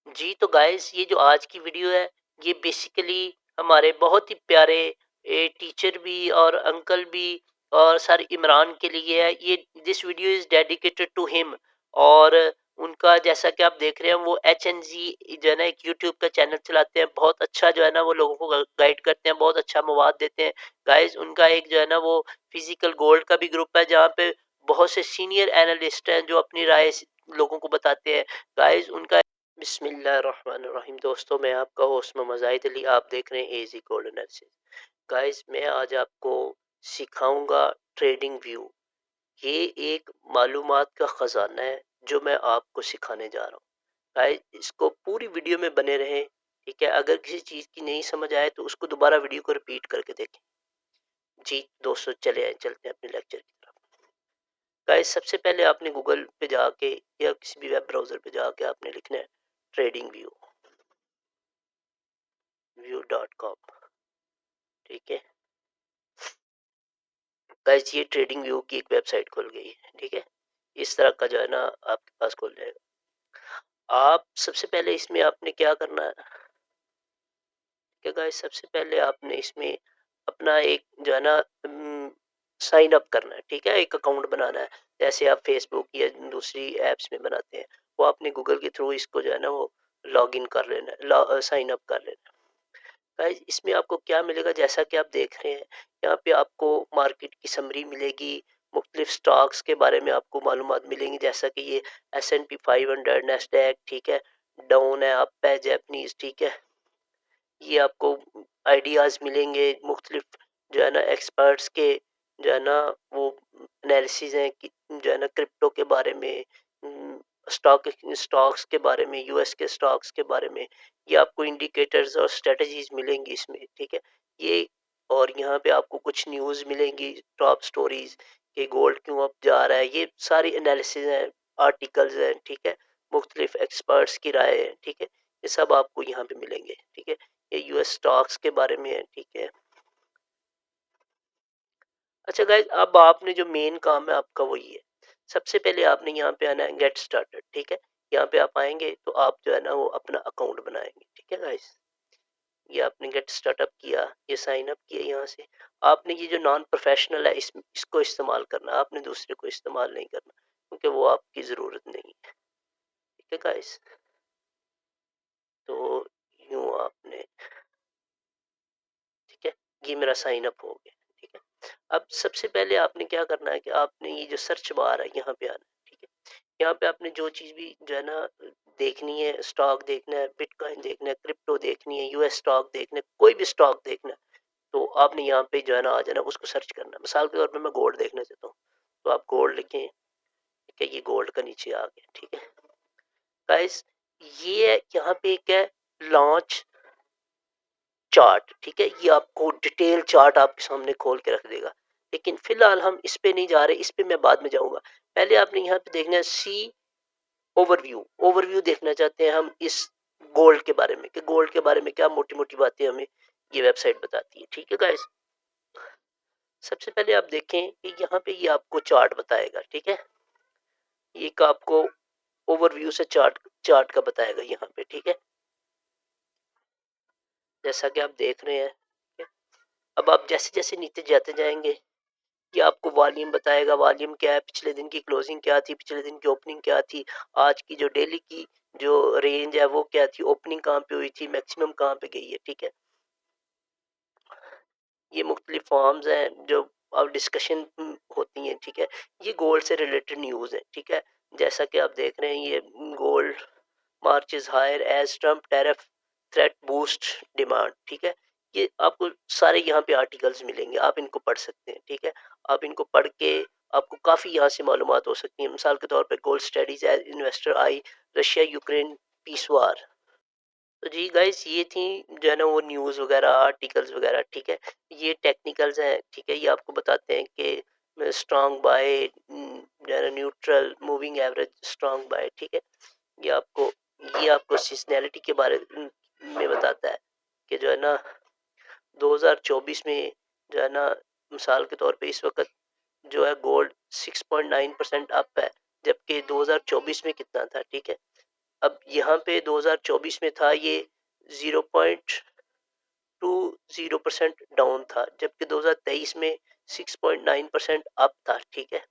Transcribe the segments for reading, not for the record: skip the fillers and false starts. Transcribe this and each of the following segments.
जी, तो गाइस ये जो आज की वीडियो है, ये बेसिकली हमारे बहुत ही प्यारे टीचर भी और अंकल भी और सर इमरान के लिए है। ये this video is dedicated to him. और उनका जैसा कि आप देख रहे हैं, वो एचएनजी जो है ना एक यूट्यूब का चैनल चलाते हैं। बहुत अच्छा जो है ना वो लोगों को गाइड करते हैं, बहुत अच्छा मवाद देते हैं। गाइस उनका एक जो है ना वो फिजिकल गोल्ड का भी ग्रुप है, जहाँ पे बहुत से सीनियर एनालिस्ट हैं जो अपनी राय लोगों को बताते हैं। गाइस उनका बिस्मिल्लाहिर्रहमानिर्रहीम। दोस्तों, मैं आपका होस्ट मोहम्मद जाहिद अली, आप देख रहे हैं एजी गोल्ड एनालिसिस। गाइस मैं आज आपको सिखाऊंगा ट्रेडिंग व्यू। ये एक मालूमात का खजाना है जो मैं आपको सिखाने जा रहा हूँ। गाइस इसको पूरी वीडियो में बने रहें, ठीक है। अगर किसी चीज़ की नहीं समझ आए तो उसको दोबारा वीडियो को रिपीट करके देखें। जी दोस्तों, चलते हैं अपने लेक्चर की तरफ। गाइस सबसे पहले आपने गूगल पे जाके या किसी भी वेब ब्राउज़र पे जाके आपने लिखना है ट्रेडिंग व्यू, व्यू.com। ठीक है गाइस, ये ट्रेडिंग व्यू की एक वेबसाइट खुल गई है। ठीक है, इस तरह का जो है ना आपके पास खुल जाएगा। आप सबसे पहले इसमें आपने क्या करना है कि गाइस सबसे पहले आपने इसमें अपना एक जो है ना साइन अप करना है। ठीक है, एक अकाउंट बनाना है, जैसे आप फेसबुक या दूसरी एप्स में बनाते हैं। वो आपने गूगल के थ्रू इसको जो है ना वो लॉग इन कर लेना है, साइन अप कर लेना है। गाइस इसमें आपको क्या मिलेगा, जैसा कि आप देख रहे हैं यहाँ पे आपको मार्केट की समरी मिलेगी। मुख्तलिफ स्टॉक्स के बारे में आपको मालूमात मिलेंगी, जैसा कि ये S&P 500, नेस्डैक, ठीक है, डाउन है, अप है, जैपनीज, ठीक है। ये आपको आइडियाज़ मिलेंगे मुख्तलिफ जो है ना एक्सपर्ट्स के, जो है ना वो एनालिसिस हैं कि जो है ना क्रिप्टो के बारे में, स्टॉक्स के बारे में, यूएस के स्टॉक्स के बारे में। ये आपको इंडिकेटर्स और स्ट्रेटजीज मिलेंगी इसमें, ठीक है। ये और यहाँ पे आपको कुछ न्यूज़ मिलेंगी, टॉप स्टोरीज कि गोल्ड क्यों अप जा रहा है। ये सारी एनालिसिस हैं, आर्टिकल्स हैं, ठीक है, मुख्तलिफ एक्सपर्ट्स की राय है, ठीक है। ये सब आपको यहाँ पे मिलेंगे, ठीक है। ये यूएस स्टॉक्स के बारे में है, ठीक है। अच्छा गाइज, अब आपने जो मेन काम है आपका वही है। सबसे पहले आपने यहाँ पे आना है गेट स्टार्टेड, ठीक है। यहाँ पे आप आएंगे तो आप जो है ना वो अपना अकाउंट बनाएंगे, ठीक है गाइज। ये आपने गेट स्टार्टअप किया, ये साइन अप किया। यहाँ से आपने ये जो नॉन प्रोफेशनल है इसको इस्तेमाल करना, आपने दूसरे को इस्तेमाल नहीं करना, क्योंकि वो आपकी ज़रूरत नहीं है, ठीक है गाइज। तो यूँ आपने, ठीक है, ये मेरा साइन अप हो गया, ठीक है। अब सबसे पहले आपने क्या करना है कि आपने ये जो सर्च बार है यहाँ पे आना है, ठीक है। यहाँ पे आपने जो चीज़ भी जो है ना देखनी है, स्टॉक देखना है, बिटकॉइन देखना है, क्रिप्टो देखनी है, यूएस स्टॉक देखना है, कोई भी स्टॉक देखना है, तो आपने यहाँ पे जो है ना आ जाना, उसको सर्च करना है। मिसाल के तौर पे मैं गोल्ड देखना चाहता हूँ, तो आप गोल्ड लिखें, ठीक है, ये गोल्ड का नीचे आ गया, ठीक है गाइस। ये यहाँ पे एक है लॉन्च चार्ट, ठीक है, ये आपको डिटेल चार्ट आपके सामने खोल के रख देगा। लेकिन फिलहाल हम इस पे नहीं जा रहे, इस पे मैं बाद में जाऊंगा। पहले आपने यहाँ पे देखना है सी ओवरव्यू। ओवरव्यू देखना चाहते हैं हम इस गोल्ड के बारे में, कि गोल्ड के बारे में क्या मोटी मोटी बातें हमें ये वेबसाइट बताती है, ठीक है गाइस। सबसे पहले आप देखें कि यहाँ पे ये आपको चार्ट बताएगा, ठीक है। ये का आपको ओवरव्यू से चार्ट चार्ट का बताएगा यहाँ पे, ठीक है, जैसा कि आप देख रहे हैं, ठीक है? अब आप जैसे जैसे नीचे जाते जाएंगे, ये आपको वॉल्यूम बताएगा, वॉल्यूम क्या है, पिछले दिन की क्लोजिंग क्या थी, पिछले दिन की ओपनिंग क्या थी, आज की जो डेली की जो रेंज है वो क्या थी, ओपनिंग कहाँ पे हुई थी, मैक्सिमम कहाँ पे गई है, ठीक है। ये मुख्तलिफ फॉर्म्स हैं जो अब डिस्कशन होती हैं, ठीक है। ये गोल्ड से रिलेटेड न्यूज़ है, ठीक है। जैसा कि आप देख रहे हैं, ये gold marches higher as Trump tariff threat boost demand, ठीक है। ये आपको सारे यहाँ पे आर्टिकल्स मिलेंगे, आप इनको पढ़ सकते हैं, ठीक है। आप इनको पढ़ के आपको काफ़ी यहाँ से मालूमात हो सकती है। मिसाल के तौर पे gold studies as investor eye, Russia Ukraine peace war. तो जी गाइस, ये थी जो है ना वो न्यूज़ वगैरह, आर्टिकल्स वगैरह, ठीक है। ये टेक्निकल्स हैं, ठीक है। ये आपको बताते हैं कि स्ट्रांग बाय, जो है ना neutral moving average, strong buy, ठीक है। ये आपको ये आपको सीजनैलिटी के बारे में बताता है कि जो है ना 2024 में जो है ना, मिसाल के तौर पे इस वक्त जो है गोल्ड 6.9% अप है, जबकि 2024 में कितना था, ठीक है। अब यहाँ पे 2024 में था ये 0.20% डाउन था, जबकि 2023 में 6.9% अप था। ठीक है,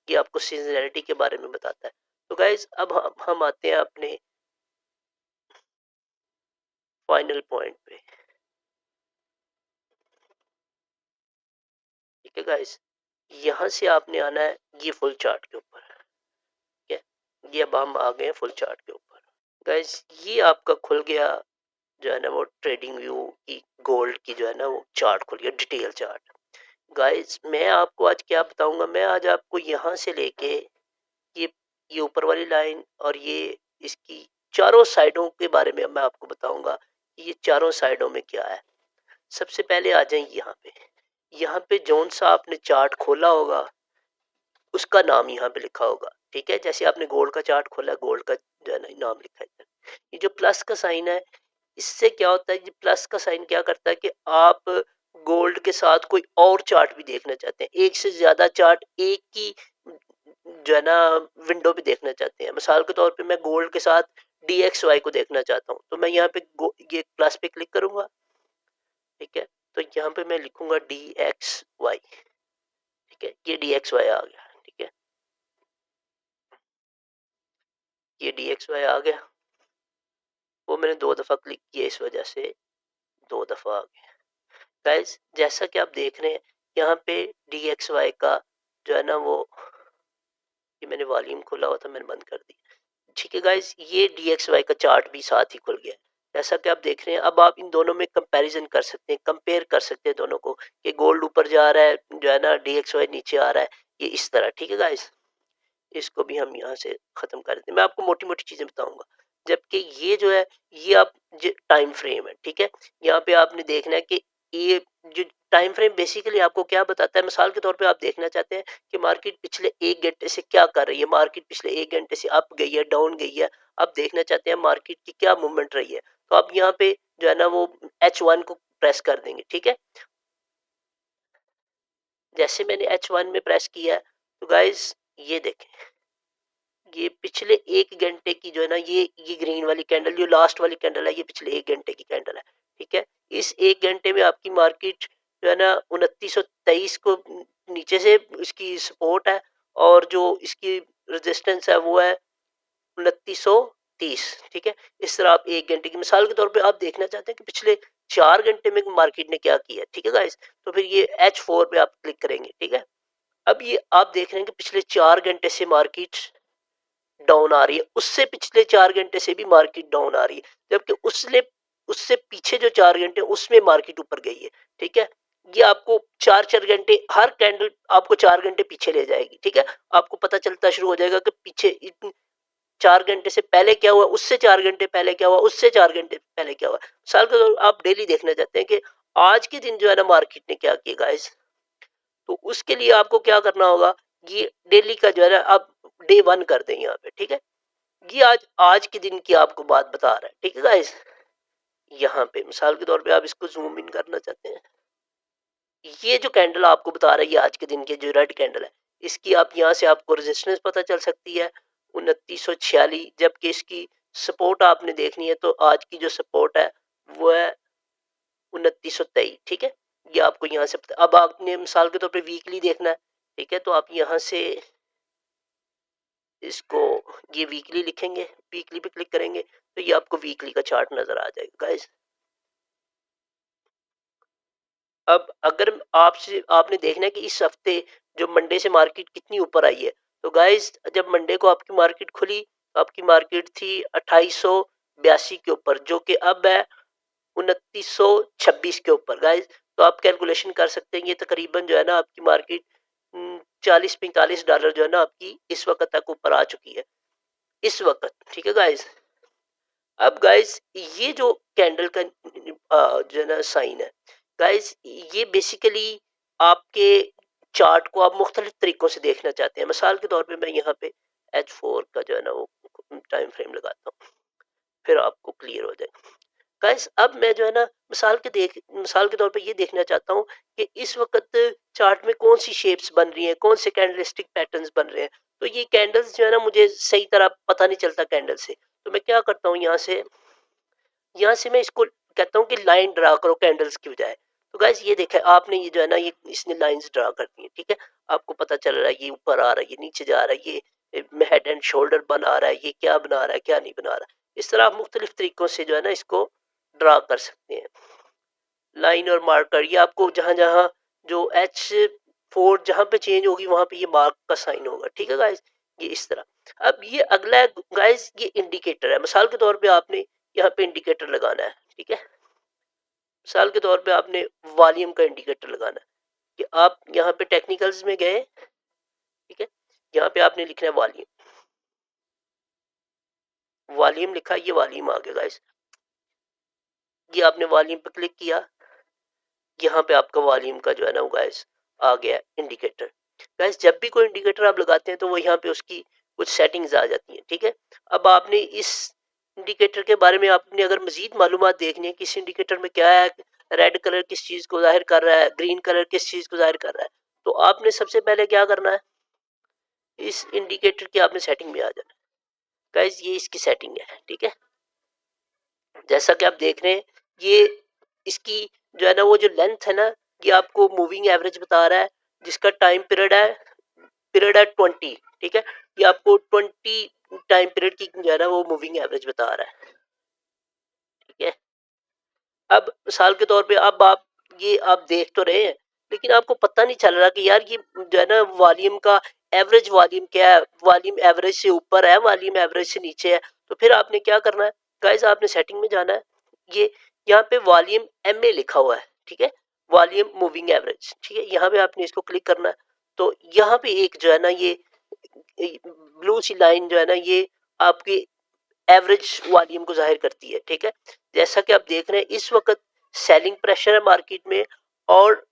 ये आपको सीजनैलिटी के बारे में बताता है। तो गाइज अब हम आते हैं अपने फाइनल पॉइंट पे। ठीक है गाइज, यहाँ से आपने आना है ये फुल चार्ट के ऊपर। ठीक है, ये अब हम आ गए हैं फुल चार्ट के ऊपर। गाइज ये आपका खुल गया जो है ना वो ट्रेडिंग व्यू की गोल्ड की जो है ना वो चार्ट खुल गया, डिटेल चार्ट। गाइज मैं आपको आज क्या बताऊंगा, मैं आज आपको यहाँ से लेके ये ये ऊपर वाली लाइन और ये इसकी चारों साइडों के बारे में मैं आपको बताऊंगा कि ये चारों साइडों में क्या है। सबसे पहले आ जाए यहाँ पे जौन सा आपने चार्ट खोला होगा उसका नाम यहाँ पे लिखा होगा। ठीक है, जैसे आपने गोल्ड का चार्ट खोला, गोल्ड का जो है ना नाम लिखा है। ये जो प्लस का साइन है, इससे क्या होता है, ये प्लस का साइन क्या करता है कि आप गोल्ड के साथ कोई और चार्ट भी देखना चाहते हैं, एक से ज्यादा चार्ट एक ही जो है ना विंडो पे देखना चाहते हैं। मिसाल के तौर पे मैं गोल्ड के साथ DXY को देखना चाहता हूँ, तो मैं यहाँ पे ये प्लस पे क्लिक करूंगा। ठीक है, तो यहाँ पे मैं लिखूंगा DXY। ठीक है, ये DXY आ गया। ठीक है, ये DXY आ गया, वो मैंने 2 दफा क्लिक किया, इस वजह से 2 दफा आ गया। गाइस जैसा कि आप देख रहे हैं यहाँ पे DXY का जो है ना वो, ये मैंने वॉल्यूम खोला हुआ था, मैंने बंद कर दिया। ठीक है गाइस, ये DXY का चार्ट भी साथ ही खुल गया है। जैसा कि आप देख रहे हैं, अब आप इन दोनों में कंपैरिजन कर सकते हैं, कंपेयर कर सकते हैं दोनों को कि गोल्ड ऊपर जा रहा है जो है ना, DXY नीचे आ रहा है, ये इस तरह। ठीक है गाइस, इसको भी हम यहाँ से खत्म कर देते हैं, मैं आपको मोटी मोटी चीजें बताऊंगा। जबकि ये जो है ये आप टाइम फ्रेम है। ठीक है, यहाँ पे आपने देखना है कि ये जो टाइम फ्रेम बेसिकली आपको क्या बताता है। मिसाल के तौर पे आप देखना चाहते हैं कि मार्केट पिछले 1 घंटे से क्या कर रही है, मार्केट पिछले 1 घंटे से अप गई है, डाउन गई है, आप देखना चाहते हैं मार्केट की क्या मूवमेंट रही है, तो आप यहाँ पे जो है ना वो H1 को प्रेस कर देंगे। ठीक है, जैसे मैंने H1 में प्रेस किया है, तो गाइज ये देखें, ये पिछले 1 घंटे की जो है ना ये ग्रीन वाली कैंडल, जो लास्ट वाली कैंडल है, ये पिछले 1 घंटे की कैंडल है। ठीक है, इस 1 घंटे में आपकी मार्केट जो है ना 2923 को नीचे से इसकी सपोर्ट है, और जो इसकी रेजिस्टेंस है वो है 2930। ठीक है, इस तरह आप 1 घंटे की मिसाल के तौर पे आप देखना चाहते हैं कि पिछले 4 घंटे में मार्केट ने क्या किया। ठीक है गाइस, तो फिर ये H4 पे आप क्लिक करेंगे। ठीक है, अब ये आप देख रहे हैं कि पिछले 4 घंटे से मार्केट डाउन आ रही है, उससे पिछले 4 घंटे से भी मार्केट डाउन आ रही है, जबकि उससे उससे पीछे जो 4 घंटे उसमें मार्केट ऊपर गई है। ठीक है, ये आपको 4 4 घंटे, हर कैंडल आपको 4 घंटे पीछे ले जाएगी। ठीक है, आपको पता चलता शुरू हो जाएगा कि पीछे 4 घंटे से पहले क्या हुआ, उससे 4 घंटे पहले क्या हुआ, उससे 4 घंटे पहले क्या हुआ। साल का आप डेली देखना चाहते हैं कि आज के दिन जो है ना मार्केट ने क्या किया गाइस, तो उसके लिए आपको क्या करना होगा, ये डेली का जो है ना आप डे 1 कर दें यहाँ पे। ठीक है, ये आज आज के दिन की आपको बात बता रहा है। ठीक है गाइस, यहाँ पे मिसाल के तौर पे आप इसको जूम इन करना चाहते हैं, ये जो कैंडल आपको बता रहा है ये आज के दिन की जो रेड कैंडल है, इसकी आप यहाँ से आपको रेजिस्टेंस पता चल सकती है 2946, जबकि इसकी सपोर्ट आपने देखनी है, तो आज की जो सपोर्ट है वो है 2923। ठीक है, ये आपको यहाँ से पता। अब आपने मिसाल के तौर पे वीकली देखना है। ठीक है, तो आप यहाँ से इसको ये वीकली लिखेंगे, वीकली पे क्लिक करेंगे तो ये आपको वीकली का चार्ट नजर आ जाएगा गाइस। अब अगर आपसे आपने देखना है कि इस हफ्ते जो मंडे से मार्केट कितनी ऊपर आई है, तो गाइस जब मंडे को आपकी मार्केट खुली, आपकी मार्केट थी 2882 के ऊपर, जो कि अब है 2926 के ऊपर गाइस। तो आप कैलकुलेशन कर सकते हैं, ये तकरीबन जो है ना आपकी मार्केट 40-45 डॉलर जो है ना आपकी इस वक्त तक ऊपर आ चुकी है, इस वक्त। ठीक है गाइस, अब गाइस ये जो कैंडल का जो है ना साइन है गाइस, ये बेसिकली आपके चार्ट को आप मुख्तलिफ तरीकों से देखना चाहते हैं। मिसाल के तौर पे मैं यहाँ पे H4 का जो है ना वो टाइम फ्रेम लगाता हूँ, फिर आपको क्लियर हो जाएगा। गाइस अब मैं जो है ना मिसाल के तौर पे ये देखना चाहता हूँ कि इस वक्त चार्ट में कौन सी शेप्स बन रही हैं, कौन से कैंडलस्टिक पैटर्न्स बन रहे हैं। तो ये कैंडल्स जो है ना मुझे सही तरह पता नहीं चलता कैंडल से, तो मैं क्या करता हूँ, यहाँ से मैं इसको कहता हूँ कि लाइन ड्रा करो कैंडल्स की बजाय। तो गाइस ये देखा आपने, ये जो है ना, ये इसने लाइंस ड्रा कर दी है, ठीक है। आपको पता चल रहा है ये ऊपर आ रहा है, ये नीचे जा रहा है, ये हेड एंड शोल्डर बना रहा है, ये क्या बना रहा है, क्या नहीं बना रहा है। इस तरह आप मुख्तलिफ तरीकों से जो है ना इसको ड्रा कर सकते हैं। लाइन और मार्कर, ये आपको जहां जहां जो H4 जहां पे चेंज होगी वहां पे ये मार्क का साइन होगा, ठीक है गाइस। ये इस तरह। अब ये अगला है गाइस, ये इंडिकेटर है। मिसाल के तौर पे आपने यहाँ पे इंडिकेटर लगाना है, ठीक है। मिसाल के तौर पे आपने वॉल्यूम का इंडिकेटर लगाना है कि आप यहाँ पे टेक्निकल्स में गए, ठीक है। यहाँ पे आपने लिखना है वॉल्यूम, वॉल्यूम लिखा, ये वॉल्यूम आ गया गाइस। ये आपने वॉल्यूम पे क्लिक किया, यहाँ पे आपका वॉल्यूम का जो है ना वो गाइस आ गया इंडिकेटर। गाइस जब भी कोई इंडिकेटर आप लगाते हैं तो वो यहाँ पे उसकी कुछ सेटिंग्स आ जाती हैं, ठीक है। अब आपने इस इंडिकेटर के बारे में आपने अगर मजीद मालूमात देखनी है, किस इंडिकेटर में क्या है, रेड कलर किस चीज को जाहिर कर रहा है, ग्रीन कलर किस चीज को जाहिर कर रहा है, तो आपने सबसे पहले क्या करना है, इस इंडिकेटर की आपने सेटिंग में आ जाना। गाइस ये इसकी सेटिंग है, ठीक है। जैसा कि आप देख रहे हैं, ये इसकी जो है ना वो जो लेंथ है ना, ये आपको मूविंग एवरेज बता रहा है, जिसका टाइम पीरियड है 20, ठीक है। ये आपको 20 टाइम पीरियड की जो है ना वो मूविंग एवरेज बता रहा है, ठीक है। अब मिसाल के तौर पे अब आप ये आप देख तो रहे हैं, लेकिन आपको पता नहीं चल रहा कि यार ये जो है ना वॉल्यूम का एवरेज वॉल्यूम क्या है, वॉल्यूम एवरेज से ऊपर है, वॉल्यूम एवरेज से नीचे है। तो फिर आपने क्या करना है गाइस, आपने सेटिंग में जाना है, ये यहाँ पे वॉल्यूम एम ए लिखा हुआ है, ठीक है, वॉल्यूम मूविंग एवरेज, ठीक है। यहाँ पे आपने इसको क्लिक करना है। तो यहाँ पे एक जो है ना ये ब्लू सी लाइन जो है ना, ये आपकी एवरेज वॉल्यूम को जाहिर करती है, ठीक है। जैसा कि आप देख रहे हैं इस वक्त सेलिंग प्रेशर है मार्केट में, और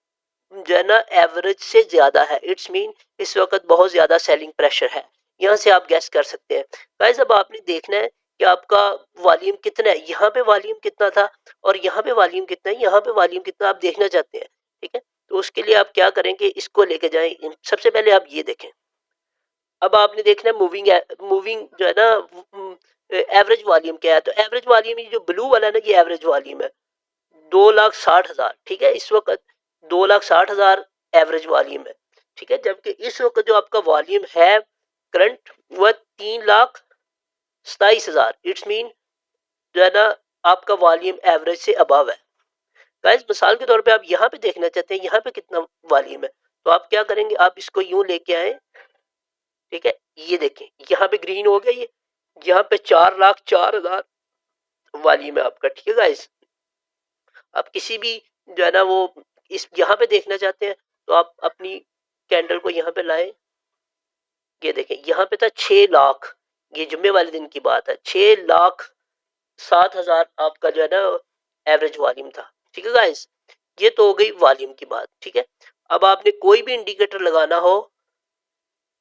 जो है ना एवरेज से ज्यादा है, इट्स मीन इस वक्त बहुत ज्यादा सेलिंग प्रेशर है। यहाँ से आप गैस कर सकते हैं गाइस। अब आपने देखना है कि आपका वॉल्यूम कितना है, यहाँ पे वॉल्यूम कितना था और यहाँ पे वॉल्यूम कितना है, यहाँ पे वॉल्यूम कितना आप देखना चाहते हैं, ठीक है। तो उसके लिए आप क्या करेंगे, इसको लेके जाएं। सबसे पहले आप ये देखें, अब आपने देखना है मूविंग जो है ना एवरेज वॉल्यूम क्या है। तो एवरेज वॉल्यूम जो ब्लू वाला है ना, ये एवरेज वॉल्यूम है 2,60,000, ठीक है। इस वक्त 2,60,000 एवरेज वॉल्यूम है, ठीक है। जबकि इस वक्त जो आपका वॉल्यूम है करंट, वह 3,27,000, इट्स मीन जो है ना आपका वॉल्यूम एवरेज से अबव है। गाइस मिसाल के तौर पे आप यहाँ पे देखना चाहते हैं यहाँ पे कितना वॉल्यूम है, तो आप क्या करेंगे, आप इसको यूं लेके आए, ठीक है। ये देखें यहाँ पे ग्रीन हो गया, ये यहाँ पे 4,04,000 वॉल्यूम है आपका, ठीक है गाइस। आप किसी भी जो है ना वो इस यहाँ पे देखना चाहते हैं, तो आप अपनी कैंडल को यहाँ पे लाएं। ये देखें यहाँ पे था 6 लाख, ये जुम्मे वाले दिन की बात है, 6,07,000 आपका जो है ना एवरेज वॉल्यूम था, ठीक है गाइस। ये तो हो गई वॉल्यूम की बात, ठीक है। अब आपने कोई भी इंडिकेटर लगाना हो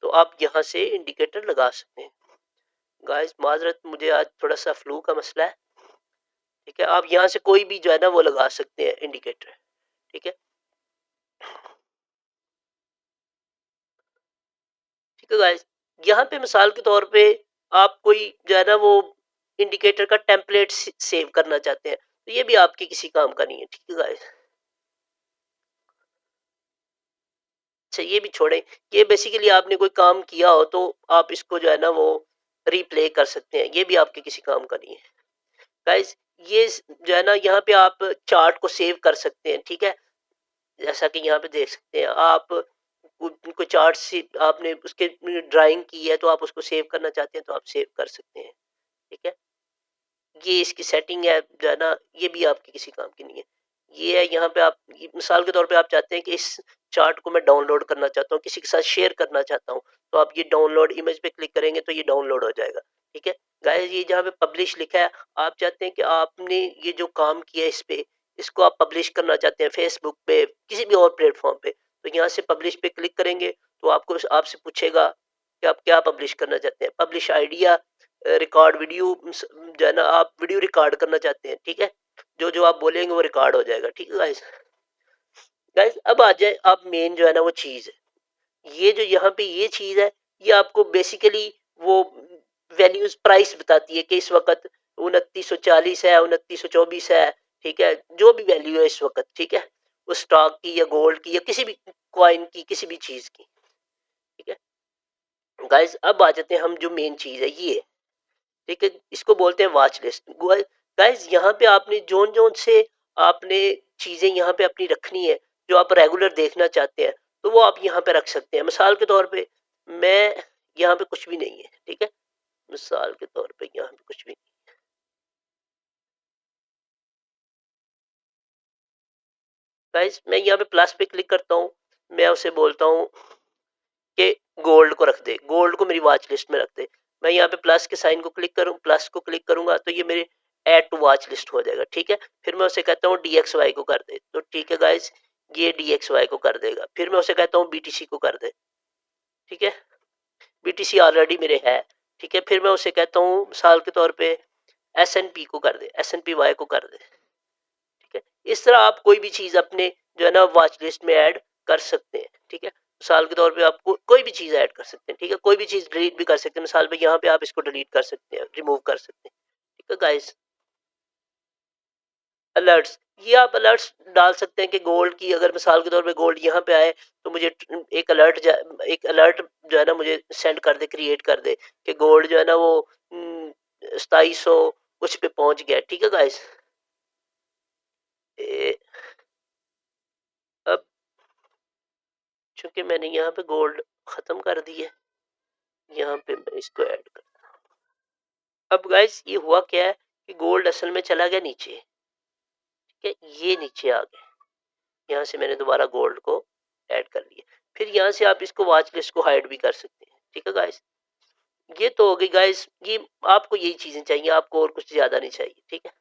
तो आप यहाँ से इंडिकेटर लगा सकते हैं। गाइस माजरत, मुझे आज थोड़ा सा फ्लू का मसला है, ठीक है। आप यहाँ से कोई भी जो है ना वो लगा सकते हैं इंडिकेटर, ठीक है, ठीक है गाइस। यहाँ पे मिसाल के तौर पे आप कोई जो है ना वो इंडिकेटर का टेम्पलेट सेव करना चाहते हैं, तो ये भी आपके किसी काम का नहीं है, ठीक है गाइस। अच्छा ये भी छोड़ें, ये बेसिकली आपने कोई काम किया हो तो आप इसको जो है ना वो रिप्ले कर सकते हैं, ये भी आपके किसी काम का नहीं है गाइस। ये जो है ना यहाँ पे आप चार्ट को सेव कर सकते हैं, ठीक है। जैसा कि यहाँ पे देख सकते हैं आप, कोई चार्ट से आपने उसके ड्राइंग की है तो आप उसको सेव करना चाहते हैं तो आप सेव कर सकते हैं, ठीक है। ये इसकी सेटिंग है जो है ना, ये भी आपके किसी काम की नहीं है। ये है यहाँ पे आप मिसाल के तौर पे आप चाहते हैं कि इस चार्ट को मैं डाउनलोड करना चाहता हूँ, किसी के साथ शेयर करना चाहता हूँ, तो आप ये डाउनलोड इमेज पे क्लिक करेंगे तो ये डाउनलोड हो जाएगा, ठीक है। गाइस ये जहाँ पे पब्लिश लिखा है, आप चाहते हैं कि आपने ये जो काम किया है इस पे, इसको आप पब्लिश करना चाहते हैं फेसबुक पे, किसी भी और प्लेटफॉर्म पे, तो यहाँ से पब्लिश पे क्लिक करेंगे तो आपको आपसे पूछेगा कि आप क्या पब्लिश करना चाहते हैं। पब्लिश आइडिया, रिकॉर्ड वीडियो जो है ना, आप वीडियो रिकॉर्ड करना चाहते हैं, ठीक है। जो जो आप बोलेंगे वो रिकॉर्ड हो जाएगा, ठीक है गाइस। गाइस अब आ जाए आप मेन जो है ना वो चीज है, ये जो यहाँ पे ये चीज है, ये आपको बेसिकली वो वैल्यूज प्राइस बताती है कि इस वक्त 2940 है, 2924 है, ठीक है, जो भी वैल्यू है इस वक्त, ठीक है, उस स्टॉक की या गोल्ड की या किसी भी कॉइन की, किसी भी चीज की, ठीक है। गाइस अब आ जाते हैं हम, जो मेन चीज है ये है, ठीक है, इसको बोलते हैं वॉच लिस्ट। गाइस यहाँ पे आपने जोन जोन से आपने चीजें यहाँ पे अपनी रखनी है, जो आप रेगुलर देखना चाहते हैं, तो वो आप यहाँ पे रख सकते हैं। मिसाल के तौर पे मैं यहाँ पे कुछ भी नहीं है, ठीक है, मिसाल के तौर पे यहाँ पे कुछ भी, गाइस मैं यहाँ पे प्लस पे क्लिक करता हूँ, मैं उसे बोलता हूँ कि गोल्ड को रख दे, गोल्ड को मेरी वॉच लिस्ट में रख दे। मैं यहाँ पे प्लस के साइन को क्लिक करूँ, प्लस को क्लिक करूंगा तो ये मेरे ऐड टू वॉच लिस्ट हो जाएगा, ठीक है। फिर मैं उसे कहता हूँ DXY को कर दे, तो ठीक है गाइस, ये DXY को कर देगा। फिर मैं उसे कहता हूँ BTC को कर दे, ठीक है, BTC ऑलरेडी मेरे है, ठीक है। फिर मैं उसे कहता हूँ मिसाल के तौर पे SNP को कर दे, SNPY को कर दे, ठीक है। इस तरह आप कोई भी चीज अपने जो है ना वॉच लिस्ट में ऐड कर सकते हैं, ठीक है। मिसाल के तौर पे आप कोई भी चीज ऐड कर सकते हैं, ठीक है, कोई भी चीज डिलीट भी कर सकते हैं। मिसाल पे यहाँ पे आप इसको डिलीट कर सकते हैं, रिमूव कर सकते हैं, ठीक है गाइस। अलर्ट्स, ये आप अलर्ट्स डाल सकते हैं कि गोल्ड की, अगर मिसाल के तौर पे गोल्ड यहाँ पे आए तो मुझे एक अलर्ट, एक अलर्ट जो है ना मुझे सेंड कर दे, क्रिएट कर दे कि गोल्ड जो है ना वो 2700 कुछ पे पहुंच गया, ठीक है गाइस। अब चूंकि मैंने यहाँ पे गोल्ड खत्म कर दी है, यहाँ पे मैं इसको ऐड कर, अब गाइस ये हुआ क्या है कि गोल्ड असल में चला गया नीचे, ठीक है, ये नीचे आ गया। यहाँ से मैंने दोबारा गोल्ड को ऐड कर लिया। फिर यहाँ से आप इसको वॉच लिस्ट को हाइड भी कर सकते हैं, ठीक है गाइस। ये तो हो गई गाइस, ये आपको यही चीजें चाहिए, आपको और कुछ ज्यादा नहीं चाहिए, ठीक है।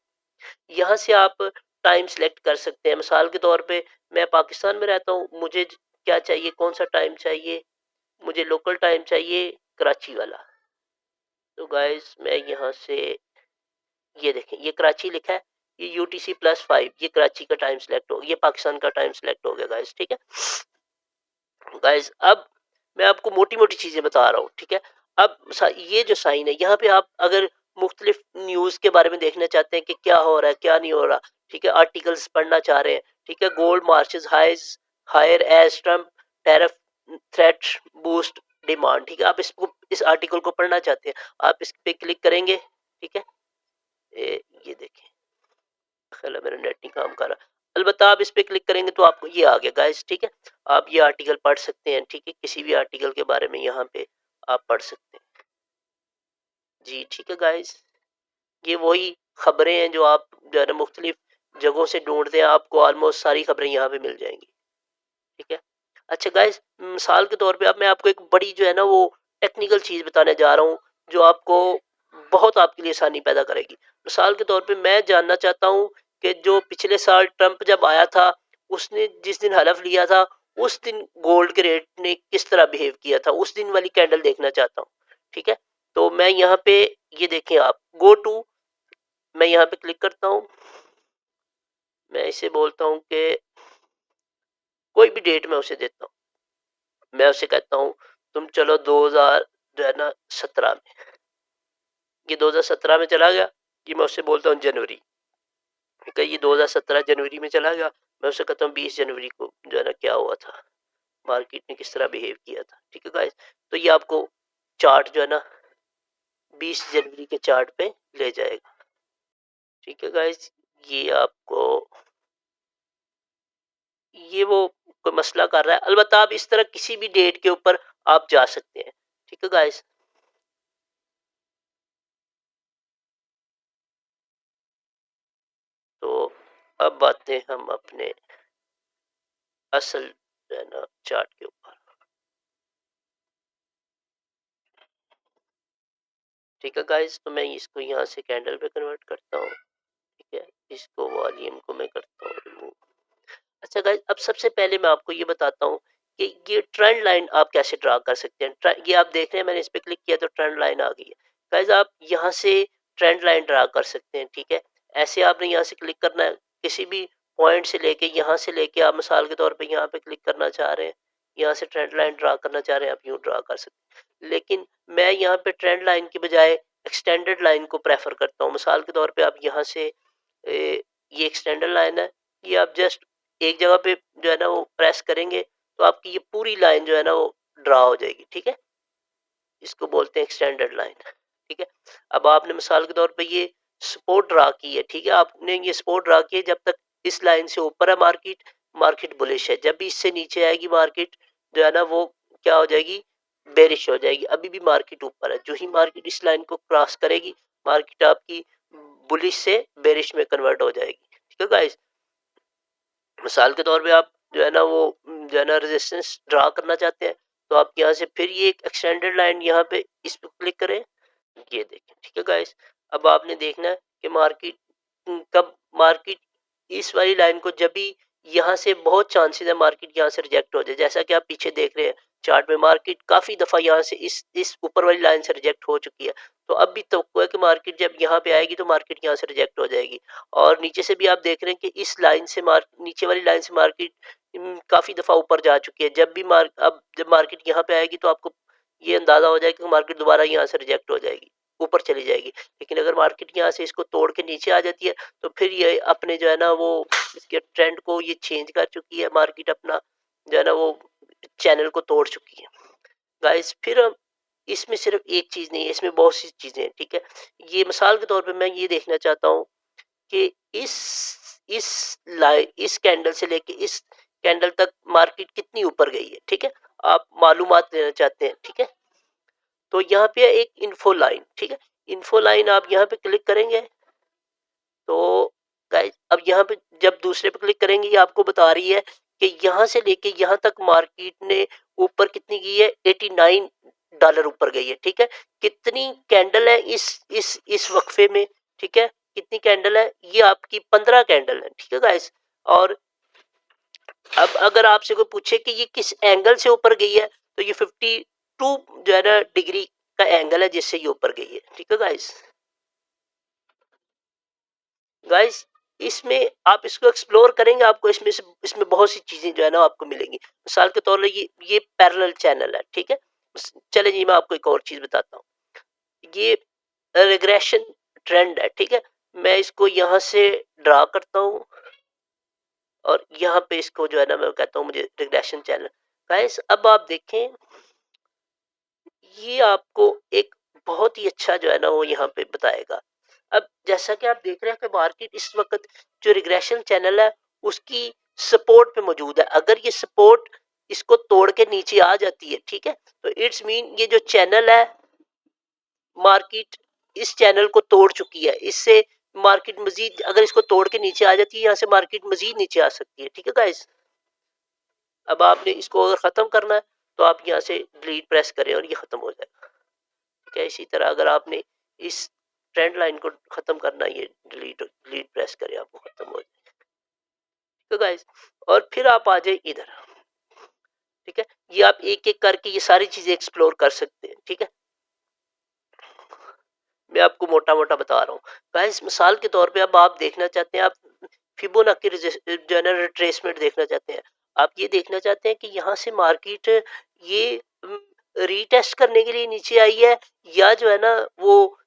यहाँ से आप टाइम सिलेक्ट कर सकते हैं। मिसाल के तौर पे मैं पाकिस्तान में रहता हूँ, मुझे क्या चाहिए, कौन सा टाइम चाहिए, मुझे लोकल टाइम चाहिए कराची वाला। तो गाइस मैं यहाँ से, ये देखें ये कराची लिखा है, ये UTC+5, ये कराची का टाइम सिलेक्ट हो, ये पाकिस्तान का टाइम सिलेक्ट हो गया गाइस, ठीक है। गाइस अब मैं आपको मोटी मोटी चीजें बता रहा हूँ, ठीक है। अब ये जो साइन है यहाँ पे, आप अगर मुख्तलिफ न्यूज के बारे में देखना चाहते हैं कि क्या हो रहा है क्या नहीं हो रहा, ठीक है, आर्टिकल्स पढ़ना चाह रहे हैं, ठीक है, gold marches highs higher as Trump tariff threat boost demand, ठीक है, आप इसको, इस आर्टिकल को पढ़ना चाहते हैं, आप इस पे क्लिक करेंगे, ठीक है। ये देखें, खैर मेरा नेट नहीं काम कर रहा, अलबत्ता आप इस पे क्लिक करेंगे तो आपको ये आ गया गाइस, ठीक है। आप ये आर्टिकल पढ़ सकते हैं, ठीक है, किसी भी आर्टिकल के बारे में यहाँ पे आप पढ़ सकते हैं जी, ठीक है गाइस। ये वही खबरें हैं जो आप जो है ना मुख्तलिफ जगहों से ढूंढते हैं, आपको ऑलमोस्ट सारी खबरें यहाँ पे मिल जाएंगी, ठीक है। अच्छा गाइस, मिसाल के तौर पे अब मैं आपको एक बड़ी जो है ना वो टेक्निकल चीज बताने जा रहा हूँ, जो आपको बहुत आपके लिए आसानी पैदा करेगी। मिसाल के तौर पे मैं जानना चाहता हूँ कि जो पिछले साल ट्रंप जब आया था, उसने जिस दिन हलफ लिया था, उस दिन गोल्ड के रेट ने किस तरह बिहेव किया था, उस दिन वाली कैंडल देखना चाहता हूँ, ठीक है। तो मैं यहाँ पे, ये देखें आप, गो टू, मैं यहाँ पे क्लिक करता हूँ, मैं इसे बोलता हूँ कि कोई भी डेट मैं उसे देता हूँ, मैं उसे कहता हूँ तुम चलो 2000 जो है ना 17 में, ये 2017 में चला गया, ये मैं उससे बोलता हूँ जनवरी, ठीक है, ये 2017 जनवरी में चला गया, मैं उससे कहता हूँ 20 जनवरी को जो है ना क्या हुआ था, मार्केट ने किस तरह बिहेव किया था, ठीक है गाइस। तो ये आपको चार्ट जो है ना 20 जनवरी के चार्ट पे ले जाएगा, ठीक है गाइस। ये आपको, ये वो कोई मसला कर रहा है, अलबत्ता आप इस तरह किसी भी डेट के ऊपर आप जा सकते हैं, ठीक है गाइस। तो अब आते हैं हम अपने असल जो है ना चार्ट के ऊपर, ठीक है गाइस। तो मैं इसको यहाँ से कैंडल पे कन्वर्ट करता हूँ, ठीक है, इसको वॉल्यूम को मैं करता हूँ रिमूव। अच्छा गाइस, अब सबसे पहले मैं आपको ये बताता हूँ कि ये ट्रेंड लाइन आप कैसे ड्रा कर सकते हैं। ये आप देख रहे हैं, मैंने इस पे क्लिक किया तो ट्रेंड लाइन आ गई है। गाइस आप यहाँ से ट्रेंड लाइन ड्रा कर सकते हैं, ठीक है। ऐसे आपने यहाँ से क्लिक करना है, किसी भी पॉइंट से लेके, यहाँ से लेके आप मिसाल के तौर पे यहाँ पे क्लिक करना चाह रहे हैं, यहाँ से ट्रेंड लाइन ड्रा करना चाह रहे हैं, आप यूँ ड्रा कर सकते हैं। लेकिन मैं यहाँ पे ट्रेंड लाइन की बजाय एक्सटेंडेड लाइन को प्रेफर करता हूँ। मिसाल के तौर पे आप यहाँ से ये एक्सटेंडेड लाइन है, ये आप जस्ट एक जगह पे जो है ना वो प्रेस करेंगे तो आपकी ये पूरी लाइन जो है ना वो ड्रा हो जाएगी, ठीक है। इसको बोलते हैं एक्सटेंडेड लाइन, ठीक है। अब आपने मिसाल के तौर पे ये सपोर्ट ड्रा की है, ठीक है, आपने ये सपोर्ट ड्रा की है। जब तक इस लाइन से ऊपर है मार्केट, मार्केट बुलिश है। जब भी इससे नीचे आएगी मार्केट जो है ना वो क्या हो जाएगी, बेरिश हो जाएगी। अभी भी मार्केट ऊपर है, जो ही मार्केट इस लाइन को क्रॉस करेगी मार्केट आपकी बुलिश से बेरिश में कन्वर्ट हो जाएगी, ठीक है गाइस। मिसाल के तौर पे आप जो है ना वो जो है ना रेजिस्टेंस ड्रा करना चाहते हैं तो आप यहाँ से फिर ये एक एक्सटेंडेड लाइन यहाँ पे इस पे क्लिक करें, ये देखें, ठीक है गाइस। अब आपने देखना है कि मार्केट कब मार्केट इस वाली लाइन को जब भी यहाँ से बहुत चांसेस है मार्केट यहाँ से रिजेक्ट हो जाए। जैसा कि आप पीछे देख रहे हैं चार्ट में मार्केट काफी दफा यहाँ से इस ऊपर वाली लाइन से रिजेक्ट हो चुकी है। तो अब भी तो है कि मार्केट जब यहाँ पे आएगी तो मार्केट यहाँ से रिजेक्ट हो जाएगी। और नीचे से भी आप देख रहे हैं कि इस लाइन से नीचे वाली लाइन से मार्केट काफी दफा ऊपर जा चुकी है। जब भी अब जब मार्केट यहाँ पे आएगी तो आपको ये अंदाजा हो जाएगा कि मार्केट दोबारा यहाँ से रिजेक्ट हो जाएगी, ऊपर चली जाएगी। लेकिन अगर मार्केट यहाँ से इसको तोड़ के नीचे आ जाती है तो फिर ये अपने जो है ना वो इसके ट्रेंड को ये चेंज कर चुकी है। मार्केट अपना जो है ना वो चैनल को तोड़ चुकी है गाइस। फिर हम इसमें सिर्फ एक चीज नहीं है, इसमें बहुत सी चीजें हैं, ठीक है। ये मिसाल के तौर पे मैं ये देखना चाहता हूँ कि इस कैंडल से लेके इस कैंडल तक मार्केट कितनी ऊपर गई है, ठीक है। आप मालूमात लेना चाहते हैं, ठीक है। तो यहाँ पे एक इन्फो लाइन, ठीक है। इन्फो लाइन आप यहाँ पे क्लिक करेंगे तो गाइस अब यहाँ पे जब दूसरे पे क्लिक करेंगे ये आपको बता रही है कि यहाँ से लेके यहाँ तक मार्केट ने ऊपर कितनी की है, $89 ऊपर गई है, ठीक है। कितनी कैंडल है इस वक्फे में, ठीक है, कितनी कैंडल है, ये आपकी 15 कैंडल है, ठीक है गाइस। और अब अगर आपसे कोई पूछे कि ये किस एंगल से ऊपर गई है तो ये 52 जो है ना डिग्री का एंगल है जिससे ये ऊपर गई है, ठीक है गाइस। गाइस इसमें आप इसको एक्सप्लोर करेंगे आपको इसमें बहुत सी चीजें जो है ना आपको मिलेंगी। मिसाल के तौर पर ये पैरेलल चैनल है, ठीक है। चले जी मैं आपको एक और चीज बताता हूँ। ये रिग्रेशन ट्रेंड है, ठीक है। मैं इसको यहाँ से ड्रा करता हूँ और यहाँ पे इसको जो है ना मैं कहता हूँ मुझे रिग्रेशन चैनल। गाइस अब आप देखें ये आपको एक बहुत ही अच्छा जो है ना वो यहाँ पे बताएगा। अब जैसा कि आप देख रहे हैं कि मार्केट इस वक्त जो रिग्रेशन चैनल है उसकी सपोर्ट पे मौजूद है। अगर ये सपोर्ट इसको तोड़ के नीचे आ जाती है, ठीक है, तो इट्स मीन ये जो चैनल है मार्केट इस चैनल को तोड़ चुकी है। इससे मार्केट मजीद अगर इसको तोड़ के नीचे आ जाती है यहाँ से मार्केट मजीद नीचे आ सकती है, ठीक है गाइस। अब आपने इसको अगर खत्म करना है तो आप यहाँ से डिलीट प्रेस करें और ये खत्म हो जाएगा, ठीक है। इसी तरह अगर आपने इस ट्रेंड लाइन को खत्म करना है ये डिलीट डिलीट प्रेस करें आपको खत्म हो जाएगा, ठीक है गाइस। और फिर आप आ जाए इधर, ठीक है। ये आप एक एक करके ये सारी चीजें एक्सप्लोर कर सकते हैं, ठीक है। मैं आपको मोटा मोटा बता रहा हूँ गाइस। मिसाल के तौर पे अब आप देखना चाहते हैं, आप फिबोनाची जनरल रिट्रेसमेंट देखना चाहते हैं। आप ये देखना चाहते हैं कि यहाँ से मार्केट ये रीटेस्ट करने के लिए नीचे आई है या जो है ना वो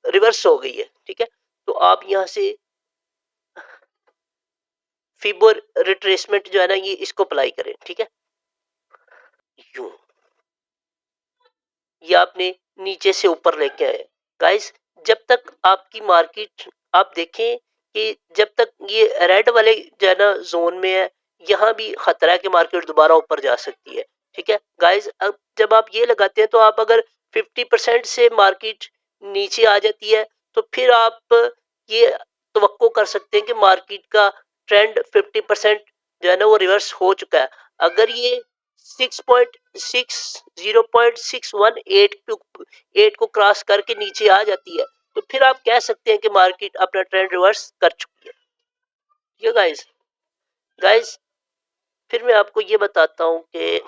रिवर्स हो गई है, ठीक है। तो आप यहाँ से फिबो रिट्रेसमेंट जो है ना ये इसको अप्लाई करें, ठीक है। यूं ये आपने नीचे से ऊपर लेके आए गाइस। जब तक आपकी मार्केट आप देखें कि जब तक ये रेड वाले जो है ना जोन में है यहाँ भी खतरा है कि मार्केट दोबारा ऊपर जा सकती है, ठीक है गाइस। अब जब आप ये लगाते हैं तो आप अगर 50% से मार्केट नीचे आ जाती है तो फिर आप ये तवक्को कर सकते हैं कि मार्केट का ट्रेंड 50% जो है ना वो रिवर्स हो चुका है। अगर ये 0.618 को क्रॉस करके नीचे आ जाती है तो फिर आप कह सकते हैं कि मार्केट अपना ट्रेंड रिवर्स कर चुकी है, ठीक है गाइस। गाइस फिर मैं आपको ये बताता हूँ कि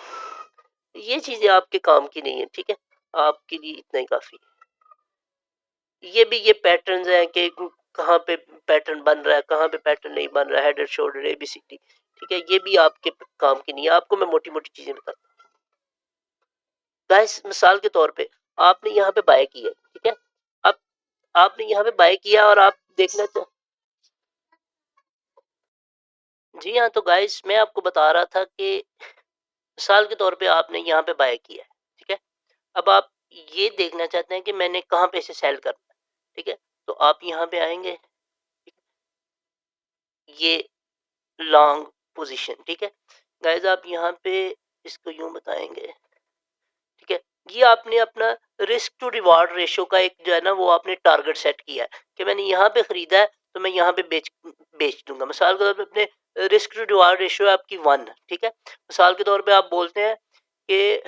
ये चीजें आपके काम की नहीं है, ठीक है। आपके लिए इतना ही काफी है। ये भी ये पैटर्न्स हैं कि कहाँ पे पैटर्न बन रहा है कहाँ पे पैटर्न नहीं बन रहा है, हेडर शोल्डर एबीसीडी, ठीक है, ये भी आपके काम की नहीं है, आपको मैं मोटी मोटी चीजें बताता हूँ। गाइस मिसाल के तौर पे आपने यहाँ पे बाय किया, ठीक है, अब आपने यहाँ पे बाय किया और आप देखना जी हाँ, तो गाइस मैं आपको बता रहा था कि मिसाल के तौर पे आपने यहाँ पे बाय किया है, ठीक है, अब आप ये देखना चाहते हैं कि मैंने कहाँ पे इसे सेल करना है, ठीक है, तो आप यहाँ पे आएंगे, ये लॉन्ग पोजीशन, ठीक है, गाइस आप यहाँ पे इसको यूं बताएंगे, ठीक है, ये आपने अपना रिस्क टू रिवार्ड रेशियो का एक जो है ना वो आपने टारगेट सेट किया है कि मैंने यहाँ पे खरीदा है तो मैं यहाँ पे बेच दूंगा। मिसाल के तौर पे अपने रिस्क टू रिवार्ड रेशियो आपकी 1, ठीक है, मिसाल के तौर पे आप बोलते हैं कि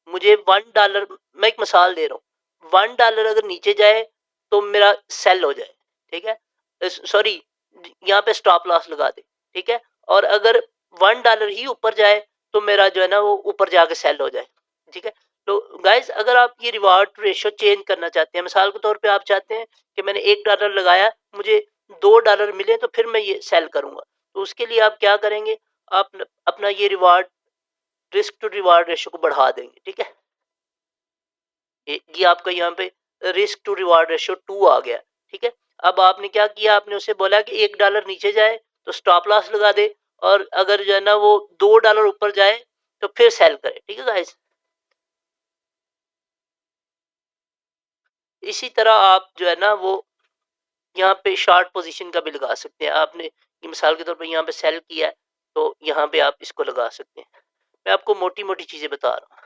मुझे $1, मैं एक मिसाल दे रहा हूँ, $1 अगर नीचे जाए तो मेरा सेल हो जाए, ठीक है, सॉरी यहाँ पे स्टॉप लॉस लगा दे, ठीक है, और अगर $1 ही ऊपर जाए तो मेरा जो है ना वो ऊपर जाके सेल हो जाए, ठीक है। तो गाइस अगर आप ये रिवार्ड रेशियो चेंज करना चाहते हैं, मिसाल के तौर पे आप चाहते हैं कि मैंने $1 लगाया, मुझे $2 मिले तो फिर मैं ये सेल करूंगा, तो उसके लिए आप क्या करेंगे, आप अपना ये reward risk to reward ratio को बढ़ा देंगे, ठीक है, ये आपका यहाँ पे रिस्क टू रिवार्ड रेशियो 2 आ गया, ठीक है। अब आपने क्या किया, आपने उसे बोला कि $1 नीचे जाए तो स्टॉप लॉस लगा दे, और अगर जो है ना वो $2 ऊपर जाए तो फिर सेल करे, ठीक है गाइस। इसी तरह आप जो है ना वो यहाँ पे शॉर्ट पोजीशन का भी लगा सकते हैं। आपने ये मिसाल के तौर पर यहाँ पे सेल किया है तो यहाँ पे आप इसको लगा सकते हैं। मैं आपको मोटी मोटी चीजें बता रहा हूँ,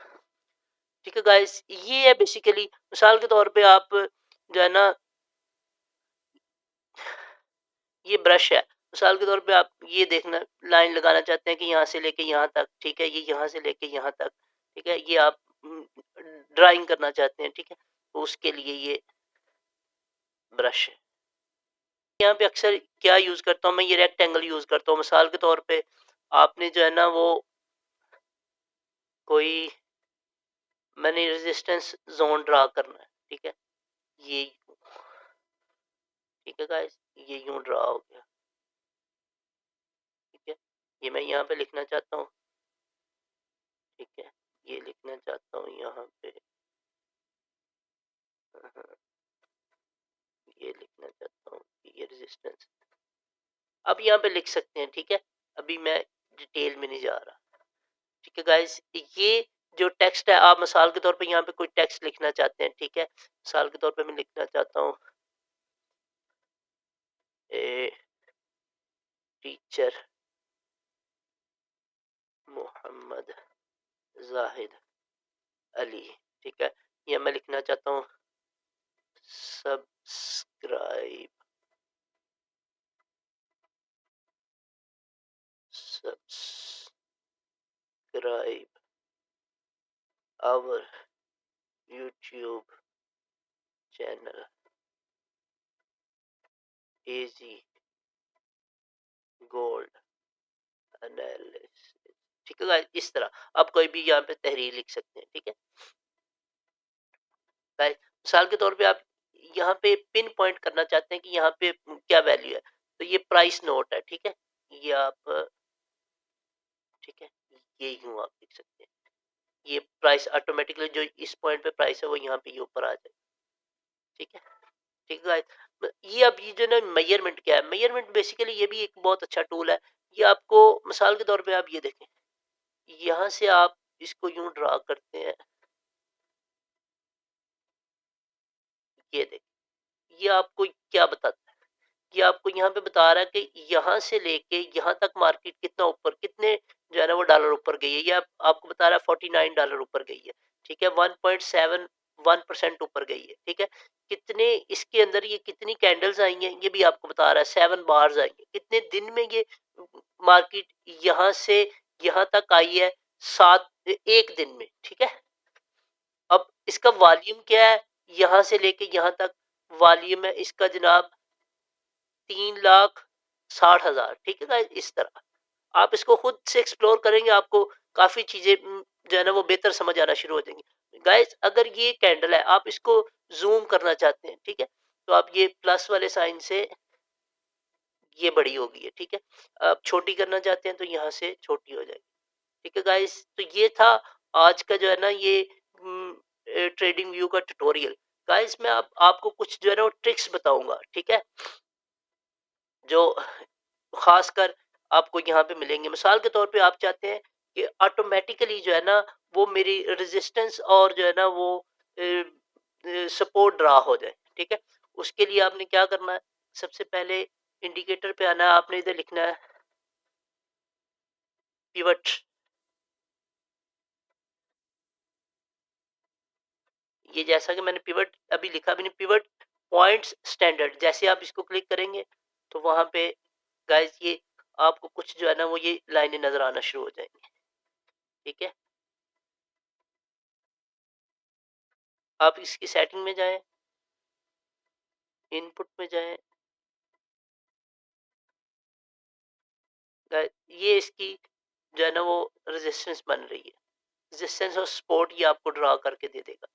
ठीक है गाइस। ये है बेसिकली, मिसाल के तौर पे आप जो है ना ये ब्रश है, मिसाल के तौर पे आप ये देखना लाइन लगाना चाहते हैं कि यहाँ से लेके यहाँ तक, ठीक है, ये यहाँ से लेके यहाँ तक, ठीक है, ये आप ड्राइंग करना चाहते हैं, ठीक है, तो उसके लिए ये ब्रश है। यहाँ पे अक्सर क्या यूज करता हूँ मैं, ये रेक्टेंगल यूज करता हूँ। मिसाल के तौर पे आपने जो है ना वो कोई मैंने रेजिस्टेंस जोन ड्रा करना है, ठीक है, ये ठीक है गाइस, ये यूं ड्रा हो गया, ठीक है, ये मैं यहाँ पे लिखना चाहता हूँ, ठीक है, ये लिखना चाहता हूँ यहाँ पे, हाँ, ये लिखना चाहता हूँ ये रेजिस्टेंस, अब यहाँ पे लिख सकते हैं, ठीक है, अभी मैं डिटेल में नहीं जा रहा, ठीक है गाइस। ये जो टेक्स्ट है, आप मिसाल के तौर पे यहाँ पे कोई टेक्स्ट लिखना चाहते हैं, ठीक है, मिसाल के तौर पे मैं लिखना चाहता हूँ ए टीचर मोहम्मद जाहिद अली, ठीक है, या मैं लिखना चाहता हूँ subscribe subscribe our YouTube channel AG gold analysis, ठीक है गाइस। इस तरह आप कोई भी यहाँ पे तहरीर लिख सकते हैं, ठीक है गाइस। मिसाल के तौर पे आप यहाँ पे पिन पॉइंट करना चाहते हैं कि यहाँ पे क्या वैल्यू है, तो ये प्राइस नोट है, ठीक है, ये आप ठीक है, ये यूं आप लिख सकते हैं, ये प्राइस ऑटोमेटिकली जो इस पॉइंट पे प्राइस है वो यहाँ पे ये ऊपर आ जाए, ठीक है, ठीक है गाइस। ये अब ये जो ना मेजरमेंट क्या है, मेजरमेंट बेसिकली ये भी एक बहुत अच्छा टूल है। ये आपको मिसाल के तौर पे आप ये देखें, यहाँ से आप इसको यूं ड्रा करते हैं, ये देखें, ये आपको क्या बताता है, ये आपको यहाँ पे बता रहा है कि यहाँ से लेके यहाँ तक मार्केट कितना ऊपर, कितने जो है ना वो डॉलर ऊपर गई है, ये आपको बता रहा है $49 ऊपर गई है, ठीक है, 1.71% ऊपर गई है, ठीक है, कितने इसके अंदर ये कितनी कैंडल्स आई हैं ये भी आपको बता रहा है, 7 बार्स आई हैं, कितने दिन में ये मार्केट यहाँ से यहाँ तक आई है, 1 दिन में, ठीक है। अब इसका वॉल्यूम क्या है, यहाँ से लेके यहाँ तक वॉल्यूम है इसका जनाब 3,60,000, ठीक है गाइस। इस तरह आप इसको खुद से एक्सप्लोर करेंगे, आपको काफी चीजें जो है ना वो बेहतर समझ आना शुरू हो जाएंगी गाइस। अगर ये कैंडल है, आप इसको जूम करना चाहते हैं, ठीक है, तो आप ये प्लस वाले साइन से ये बड़ी हो गई है, ठीक है। अब छोटी करना चाहते हैं तो यहाँ से छोटी हो जाएगी, ठीक है गाइस। तो ये था आज का जो है ना ये ट्रेडिंग व्यू का ट्यूटोरियल। गाइस मैं अब आपको कुछ जो है ना वो ट्रिक्स बताऊंगा, ठीक है, जो खासकर आपको यहाँ पे मिलेंगे। मिसाल के तौर पे आप चाहते हैं कि ऑटोमेटिकली जो है ना वो मेरी रेजिस्टेंस और जो है ना वो सपोर्ट ड्रा हो जाए, ठीक है। उसके लिए आपने क्या करना है, सबसे पहले इंडिकेटर पे आना है, आपने इधर लिखना है पिवट। ये जैसा कि मैंने पिवट अभी लिखा भी नहीं, पिवट पॉइंट्स स्टैंडर्ड, जैसे आप इसको क्लिक करेंगे तो वहां पे गाइस ये आपको कुछ जो है ना वो ये लाइनें नजर आना शुरू हो जाएंगी, ठीक है। आप इसकी सेटिंग में जाएं, इनपुट में जाएं, ये इसकी जो है ना वो रेजिस्टेंस बन रही है, रेजिस्टेंस और सपोर्ट ये आपको ड्रा करके दे देगा।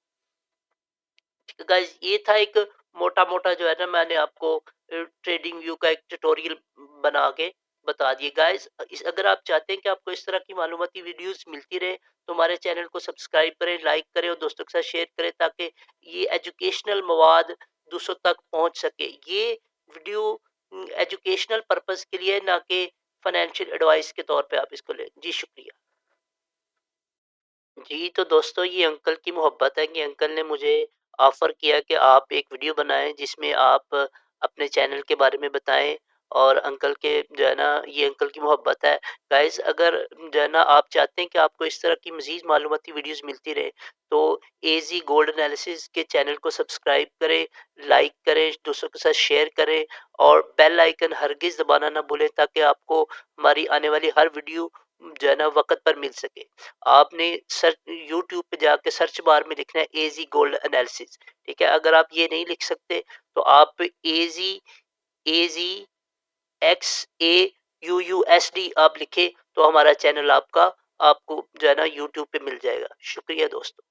गाइस ये था एक मोटा मोटा जो है ना मैंने आपको ट्रेडिंग व्यू का एक ट्यूटोरियल बना के बता दिए। गाइस इस अगर आप चाहते हैं कि आपको इस तरह की मालूमाती वीडियोस मिलती रहे तो हमारे चैनल को सब्सक्राइब करें, लाइक करें और दोस्तों के साथ शेयर करें, ताकि ये एजुकेशनल मवाद दूसरों तक पहुंच सके। ये वीडियो एजुकेशनल पर्पस के लिए, ना कि फाइनेंशियल एडवाइस के तौर पे आप इसको लें। जी शुक्रिया। जी, तो दोस्तों ये अंकल की मोहब्बत है कि अंकल ने मुझे ऑफ़र किया कि आप एक वीडियो बनाएँ जिसमें आप अपने चैनल के बारे में बताएँ, और अंकल के जो है ना ये अंकल की मोहब्बत है। गाइज़ अगर जो है ना आप चाहते हैं कि आपको इस तरह की मज़ीद मालूमाती वीडियोज़ मिलती रहे तो एज़ी गोल्ड एनालिसिस के चैनल को सब्सक्राइब करें, लाइक करें, दूसरों के साथ शेयर करें और बेल आइकन हरगिज़ दबाना ना भूलें, ताकि आपको हमारी आने वाली हर वीडियो जो है ना वक़्त पर मिल सके। आपने सर्च यूट्यूब पे जाके सर्च बार में लिखना है एजी गोल्ड एनालिसिस, ठीक है। अगर आप ये नहीं लिख सकते तो आप एजी एजी XAUUSD आप लिखे तो हमारा चैनल आपका आपको जो है ना यूट्यूब पे मिल जाएगा। शुक्रिया दोस्तों।